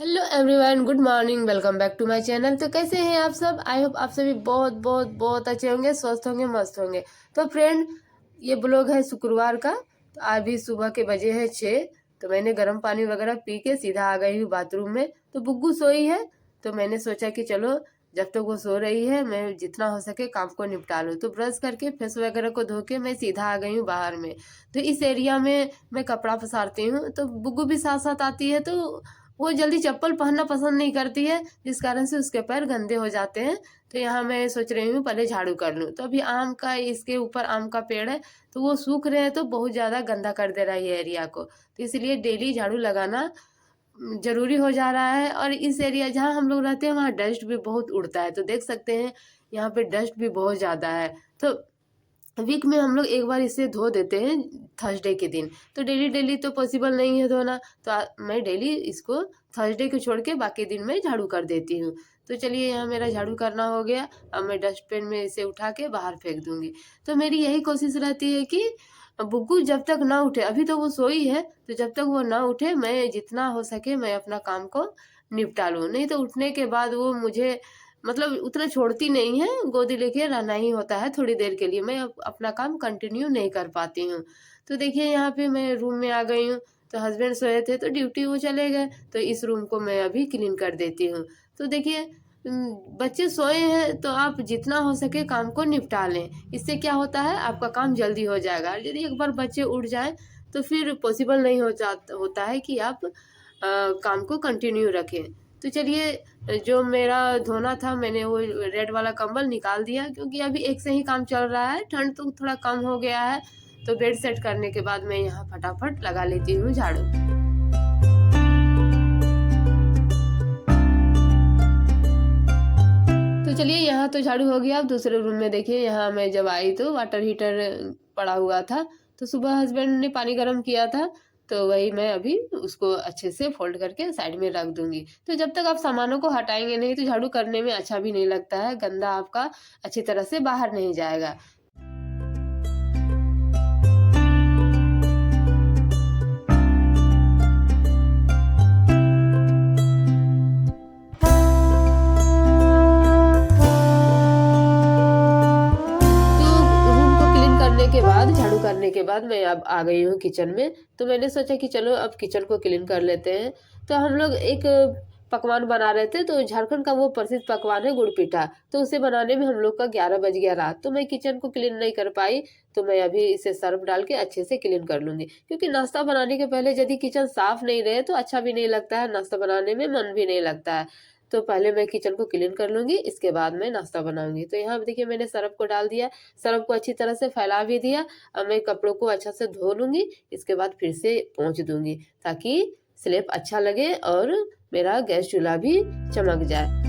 Hello everyone, good morning, welcome back to my channel. तो कैसे हैं आप सब? आई होप आप सभी बहुत बहुत बहुत अच्छे होंगे, स्वस्थ होंगे, मस्त होंगे। तो फ्रेंड, ये ब्लॉग है शुक्रवार का। तो अभी सुबह के बजे हैं 6। तो मैंने गर्म पानी वगैरह पी के सीधा आ गई हूँ बाथरूम में। तो बुग्गू सोई है, तो मैंने सोचा कि चलो जब तक वो सो रही है मैं जितना हो सके काम को निपटा लूँ। तो ब्रश करके फेस वगैरह को धो के मैं सीधा आ गई हूँ बाहर में। तो इस एरिया में मैं कपड़ा पसारती हूँ, तो बुग्गू भी साथ साथ आती है। तो वो जल्दी चप्पल पहनना पसंद नहीं करती है, जिस कारण से उसके पैर गंदे हो जाते हैं। तो यहाँ मैं सोच रही हूँ पहले झाड़ू कर लूँ। तो अभी आम का, इसके ऊपर आम का पेड़ है, तो वो सूख रहे हैं, तो बहुत ज़्यादा गंदा कर दे रहा है ये एरिया को। तो इसलिए डेली झाड़ू लगाना जरूरी हो जा रहा है। और इस एरिया जहाँ हम लोग रहते हैं वहाँ डस्ट भी बहुत उड़ता है, तो देख सकते हैं यहाँ पे डस्ट भी बहुत ज़्यादा है। तो वीक में हम लोग एक बार इसे धो देते हैं, थर्सडे के दिन। तो डेली डेली तो पॉसिबल नहीं है धोना। तो मैं डेली इसको थर्सडे को छोड़ के बाकी दिन में झाड़ू कर देती हूँ। तो चलिए, यहाँ मेरा झाड़ू करना हो गया। अब मैं डस्टबिन में इसे उठा के बाहर फेंक दूंगी। तो मेरी यही कोशिश रहती है कि बुग्गू जब तक ना उठे, अभी तो वो सोई है, तो जब तक वो ना उठे मैं जितना हो सके मैं अपना काम को निपटा लूँ। नहीं तो उठने के बाद वो मुझे मतलब उतना छोड़ती नहीं है, गोदी लेके रहना ही होता है थोड़ी देर के लिए। मैं अपना काम कंटिन्यू नहीं कर पाती हूँ। तो देखिए, यहाँ पे मैं रूम में आ गई हूँ। तो हस्बैंड सोए थे तो ड्यूटी वो चले गए, तो इस रूम को मैं अभी क्लीन कर देती हूँ। तो देखिए, बच्चे सोए हैं तो आप जितना हो सके काम को निपटा लें। इससे क्या होता है, आपका काम जल्दी हो जाएगा। यदि एक बार बच्चे उठ जाएं तो फिर पॉसिबल नहीं होता है कि आप काम को कंटिन्यू रखें। तो चलिए, जो मेरा धोना था मैंने वो रेड वाला कंबल निकाल दिया, क्योंकि अभी एक से ही काम चल रहा है, ठंड तो थोड़ा कम हो गया है। तो बेड सेट करने के बाद मैं यहाँ फटाफट लगा लेती हूँ झाड़ू। तो चलिए, यहाँ तो झाड़ू हो गया। अब दूसरे रूम में देखिए, यहाँ मैं जब आई तो वाटर हीटर पड़ा हुआ था। तो सुबह हस्बैंड ने पानी गर्म किया था, तो वही मैं अभी उसको अच्छे से फोल्ड करके साइड में रख दूंगी। तो जब तक आप सामानों को हटाएंगे नहीं तो झाड़ू करने में अच्छा भी नहीं लगता है, गंदा आपका अच्छी तरह से बाहर नहीं जाएगा। तो रूम को क्लीन करने के बाद, झाड़ू करने के बाद मैं अब आ गई हूँ किचन में। तो मैंने सोचा कि चलो अब किचन को क्लीन कर लेते हैं। तो हम लोग एक पकवान बना रहे थे, तो झारखंड का वो प्रसिद्ध पकवान है गुड़ पीठा। तो उसे बनाने में हम लोग का 11 बज गया रात। तो मैं किचन को क्लीन नहीं कर पाई। तो मैं अभी इसे सर्फ डाल के अच्छे से क्लीन कर लूंगी, क्योंकि नाश्ता बनाने के पहले यदि किचन साफ नहीं रहे तो अच्छा भी नहीं लगता है, नाश्ता बनाने में मन भी नहीं लगता है। तो पहले मैं किचन को क्लीन कर लूंगी, इसके बाद मैं नाश्ता बनाऊंगी। तो यहाँ देखिए, मैंने सर्फ को डाल दिया, सर्फ को अच्छी तरह से फैला भी दिया। अब मैं कपड़ों को अच्छा से धो लूंगी, इसके बाद फिर से पोंछ दूंगी, ताकि स्लैब अच्छा लगे और मेरा गैस चूल्हा भी चमक जाए।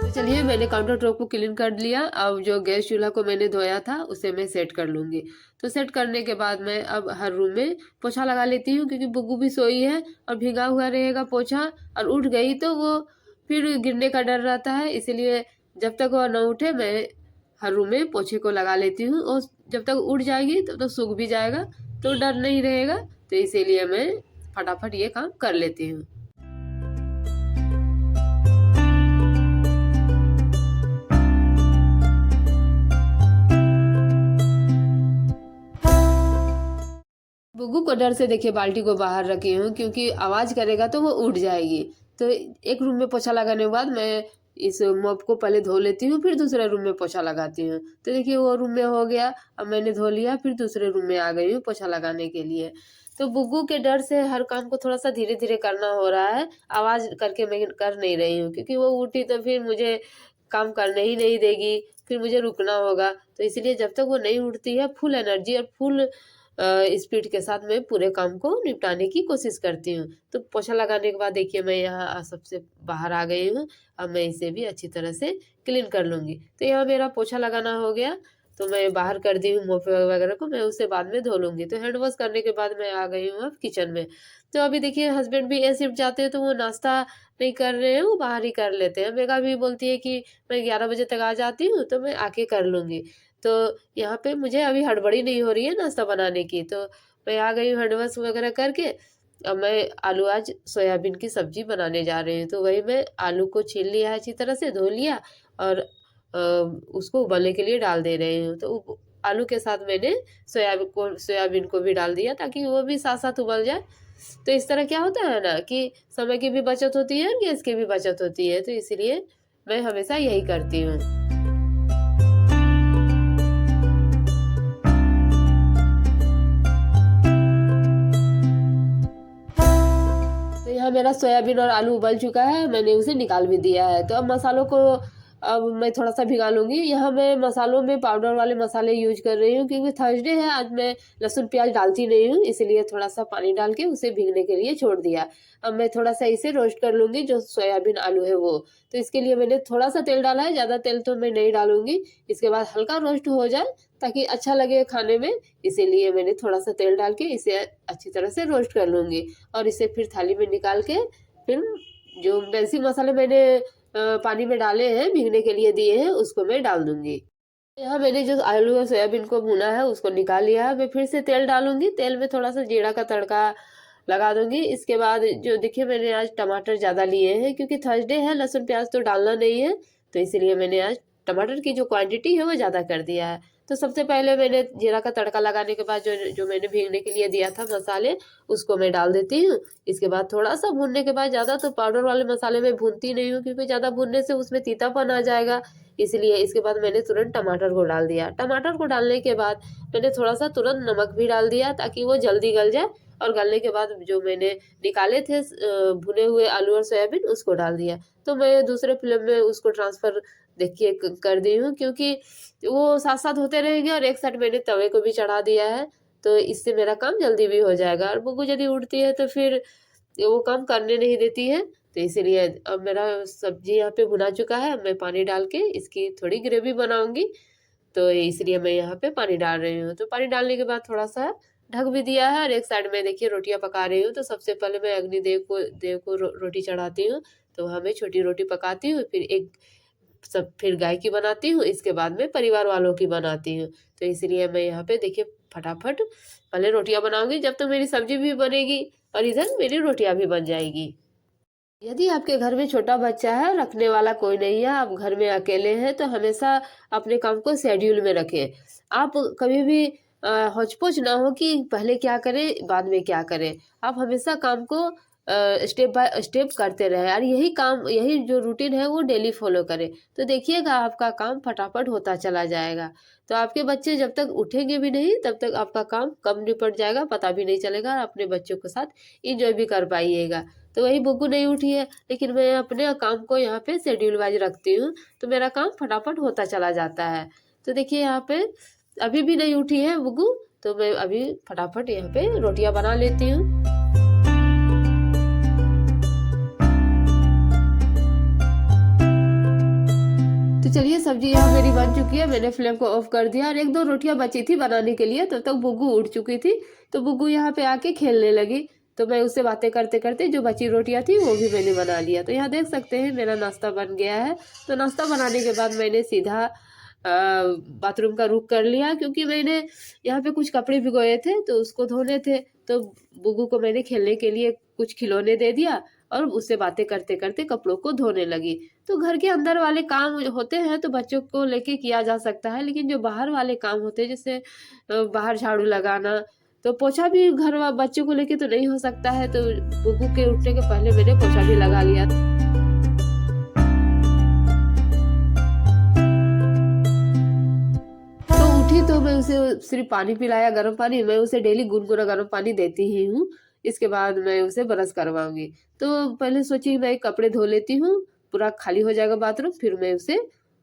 तो चलिए, मैंने काउंटर टॉप को क्लीन कर लिया। अब जो गैस चूल्हा को मैंने धोया था उसे मैं सेट कर लूंगी। तो सेट करने के बाद मैं अब हर रूम में पोछा लगा लेती हूँ, क्योंकि बुग्गू भी सोई है और भीगा हुआ रहेगा पोछा, और उठ गई तो वो फिर गिरने का डर रहता है। इसीलिए जब तक वो न उठे मैं हर रूम में पोछे को लगा लेती हूँ, और जब तक उठ जाएगी तब तक सूख भी जाएगा, तो डर नहीं रहेगा। तो इसीलिए मैं फटाफट ये काम कर लेती हूँ। बुग्गू को डर से देखिए बाल्टी को बाहर रखी हूँ, क्योंकि आवाज करेगा तो वो उठ जाएगी। तो एक रूम में पोछा लगाने के बाद मैं इस मॉप को पहले धो लेती हूँ, फिर दूसरे रूम में पोछा लगाती हूँ। तो देखिए, वो रूम में हो गया। अब मैंने धो लिया, फिर दूसरे रूम में आ गई हूँ पोछा लगाने के लिए। तो बुग्गू के डर से हर काम को थोड़ा सा धीरे धीरे करना हो रहा है, आवाज करके मैं कर नहीं रही हूँ, क्योंकि वो उठी तो फिर मुझे काम करने ही नहीं देगी, फिर मुझे रुकना होगा। तो इसलिए जब तक वो नहीं उठती है, फुल एनर्जी और फुल स्पीड के साथ मैं पूरे काम को निपटाने की कोशिश करती हूँ। तो पोछा लगाने के बाद देखिए, मैं यहाँ सबसे बाहर आ गई हूँ। अब मैं इसे भी अच्छी तरह से क्लीन कर लूँगी। तो यहाँ मेरा पोछा लगाना हो गया। तो मैं बाहर कर दी हूँ मोफे वगैरह को, मैं उसे बाद में धो लूँगी। तो हैंड वॉश करने के बाद मैं आ गई हूँ अब किचन में। तो अभी देखिए हस्बैंड भी ए शिफ्ट जाते हैं तो वो नाश्ता नहीं कर रहे हैं, वो बाहर ही कर लेते हैं। मेघा भी बोलती है कि मैं 11 बजे तक आ जाती हूँ तो मैं आके कर लूँगी। तो यहाँ पे मुझे अभी हड़बड़ी नहीं हो रही है नाश्ता बनाने की, तो मैं आ गई हूँ हैंड वॉश वगैरह करके। अब मैं आलू आज सोयाबीन की सब्जी बनाने जा रही हूँ, तो वही मैं आलू को छील लिया है, अच्छी तरह से धो लिया और उसको उबलने के लिए डाल दे रही हूँ। तो आलू के साथ मैंने सोयाबीन को भी डाल दिया ताकि वो भी साथ साथ उबल जाए। तो इस तरह क्या होता है ना कि समय की भी बचत होती है, गैस की भी बचत होती है, तो इसलिए मैं हमेशा यही करती हूँ। तो यहाँ मेरा सोयाबीन और आलू उबल चुका है, मैंने उसे निकाल भी दिया है। तो अब मसालों को अब मैं थोड़ा सा भिगा लूँगी। यहाँ मैं मसालों में पाउडर वाले मसाले यूज कर रही हूँ क्योंकि थर्सडे है, आज मैं लहसुन प्याज डालती नहीं हूँ, इसीलिए थोड़ा सा पानी डाल के उसे भीगने के लिए छोड़ दिया। अब मैं थोड़ा सा इसे रोस्ट कर लूँगी, जो सोयाबीन आलू है वो। तो इसके लिए मैंने थोड़ा सा तेल डाला है, ज़्यादा तेल तो मैं नहीं डालूँगी। इसके बाद हल्का रोस्ट हो जाए ताकि अच्छा लगे खाने में, इसीलिए मैंने थोड़ा सा तेल डाल के इसे अच्छी तरह से रोस्ट कर लूँगी। और इसे फिर थाली में निकाल के फिर जो बेसिक मसाले मैंने पानी में डाले हैं, भीगने के लिए दिए हैं, उसको मैं डाल दूंगी। यहाँ मैंने जो आलू और सोयाबीन को भुना है उसको निकाल लिया है। मैं फिर से तेल डालूंगी, तेल में थोड़ा सा जीरा का तड़का लगा दूंगी। इसके बाद जो देखिए मैंने आज टमाटर ज़्यादा लिए हैं क्योंकि थर्सडे है, लहसुन प्याज तो डालना नहीं है, तो इसलिए मैंने आज टमाटर की जो क्वांटिटी है वो ज़्यादा कर दिया है। तो सबसे पहले मैंने जीरा का तड़का लगाने के बाद जो जो मैंने भीगने के लिए दिया था मसाले, उसको मैं डाल देती हूँ। इसके बाद थोड़ा सा भूनने के बाद, ज़्यादा तो पाउडर वाले मसाले में भूनती नहीं हूँ क्योंकि ज़्यादा भूनने से उसमें तीतापन आ जाएगा, इसलिए इसके बाद मैंने तुरंत टमाटर को डाल दिया। टमाटर को डालने के बाद मैंने थोड़ा सा तुरंत नमक भी डाल दिया ताकि वो जल्दी गल जाए। और गलने के बाद जो मैंने निकाले थे भुने हुए आलू और सोयाबीन, उसको डाल दिया। तो मैं दूसरे फ्लेम में उसको ट्रांसफ़र देखिए कर दी हूँ क्योंकि वो साथ साथ होते रहेंगे। और एक साइड मैंने तवे को भी चढ़ा दिया है, तो इससे मेरा काम जल्दी भी हो जाएगा। और बुग्गू यदि उड़ती है तो फिर वो काम करने नहीं देती है, तो इसीलिए अब मेरा सब्जी यहाँ पे भुना चुका है। अब मैं पानी डाल के इसकी थोड़ी ग्रेवी बनाऊंगी, तो इसलिए मैं यहाँ पे पानी डाल रही हूँ। तो पानी डालने के बाद थोड़ा सा ढक भी दिया है और एक साइड में देखिए रोटियां पका रही हूँ। तो सबसे पहले मैं अग्निदेव को रोटी चढ़ाती हूँ, तो वहाँ मैं छोटी रोटी पकाती हूँ, फिर गाय की बनाती हूँ, इसके बाद में परिवार वालों की बनाती हूँ। तो इसलिए मैं यहाँ पे देखिए फटाफट पहले रोटियां बनाऊंगी, जब तक मेरी सब्जी भी बनेगी और इधर मेरी रोटियां भी बन जाएगी। यदि आपके घर में छोटा बच्चा है, रखने वाला कोई नहीं है, आप घर में अकेले हैं, तो हमेशा अपने काम को शेड्यूल में रखें। आप कभी भी हौच-पौच ना हो कि पहले क्या करें, बाद में क्या करें। आप हमेशा काम को स्टेप बाय स्टेप करते रहें और यही जो रूटीन है वो डेली फॉलो करें। तो देखिएगा आपका काम फटाफट होता चला जाएगा। तो आपके बच्चे जब तक उठेंगे भी नहीं, तब तक आपका काम कब निपट जाएगा पता भी नहीं चलेगा और अपने बच्चों के साथ एंजॉय भी कर पाइएगा। तो वही बुग्गू नहीं उठी है, लेकिन मैं अपने काम को यहाँ पे शेड्यूल वाइज रखती हूँ, तो मेरा काम फटाफट होता चला जाता है। तो देखिए यहाँ पे अभी भी नहीं उठी है बुग्गू, तो मैं अभी फटाफट यहाँ पे रोटियां बना लेती हूँ। तो चलिए सब्जी यहाँ मेरी बन चुकी है, मैंने फ्लेम को ऑफ कर दिया और एक दो रोटियां बची थी बनाने के लिए, तब तक बुग्गू उठ चुकी थी। तो बुग्गू यहाँ पे आके खेलने लगी, तो मैं उससे बातें करते करते जो बची रोटियां थी वो भी मैंने बना लिया। तो यहाँ देख सकते हैं मेरा नाश्ता बन गया है। तो नाश्ता बनाने के बाद मैंने सीधा बाथरूम का रुख कर लिया क्योंकि मैंने यहाँ पे कुछ कपड़े भिगोए थे तो उसको धोने थे। तो बुग्गू को मैंने खेलने के लिए कुछ खिलौने दे दिया और उससे बातें करते करते कपड़ों को धोने लगी। तो घर के अंदर वाले काम होते हैं तो बच्चों को लेके किया जा सकता है, लेकिन जो बाहर वाले काम होते हैं जैसे बाहर झाड़ू लगाना, तो पोछा भी बच्चों को लेके तो नहीं हो सकता है। तो बुग्गू के उठने के पहले मैंने पोछा भी लगा लिया। तो उठी तो मैं उसे सिर्फ पानी पिलाया, गर्म पानी। मैं उसे डेली गुनगुना गर्म पानी देती ही हूँ। इसके बाद मैं उसे ब्रश करवाऊंगी। तो पहले सोची मैं कपड़े धो लेती हूँ, पूरा खाली हो जाएगा बाथरूम, फिर मैं उसे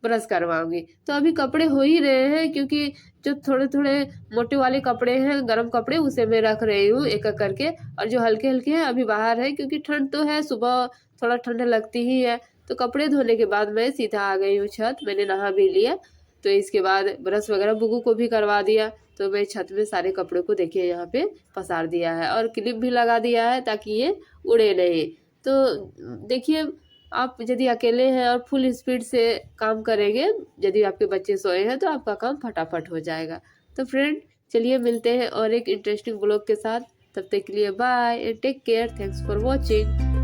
ब्रश करवाऊंगी। तो अभी कपड़े हो ही रहे हैं क्योंकि जो थोड़े थोड़े मोटे वाले कपड़े हैं, गर्म कपड़े, उसे मैं रख रही हूँ एक एक करके। और जो हल्के हल्के हैं अभी बाहर है क्योंकि ठंड तो है, सुबह थोड़ा ठंड लगती ही है। तो कपड़े धोने के बाद मैं सीधा आ गई हूँ छत, मैंने नहा भी लिया। तो इसके बाद ब्रश वगैरह बुगू को भी करवा दिया। तो मैं छत में सारे कपड़े को देखिए यहाँ पे पसार दिया है और क्लिप भी लगा दिया है ताकि ये उड़े नहीं। तो देखिए आप यदि अकेले हैं और फुल स्पीड से काम करेंगे, यदि आपके बच्चे सोए हैं तो आपका काम फटाफट हो जाएगा। तो फ्रेंड चलिए मिलते हैं और एक इंटरेस्टिंग ब्लॉग के साथ। तब तक के लिए bye and take care. Thanks for watching.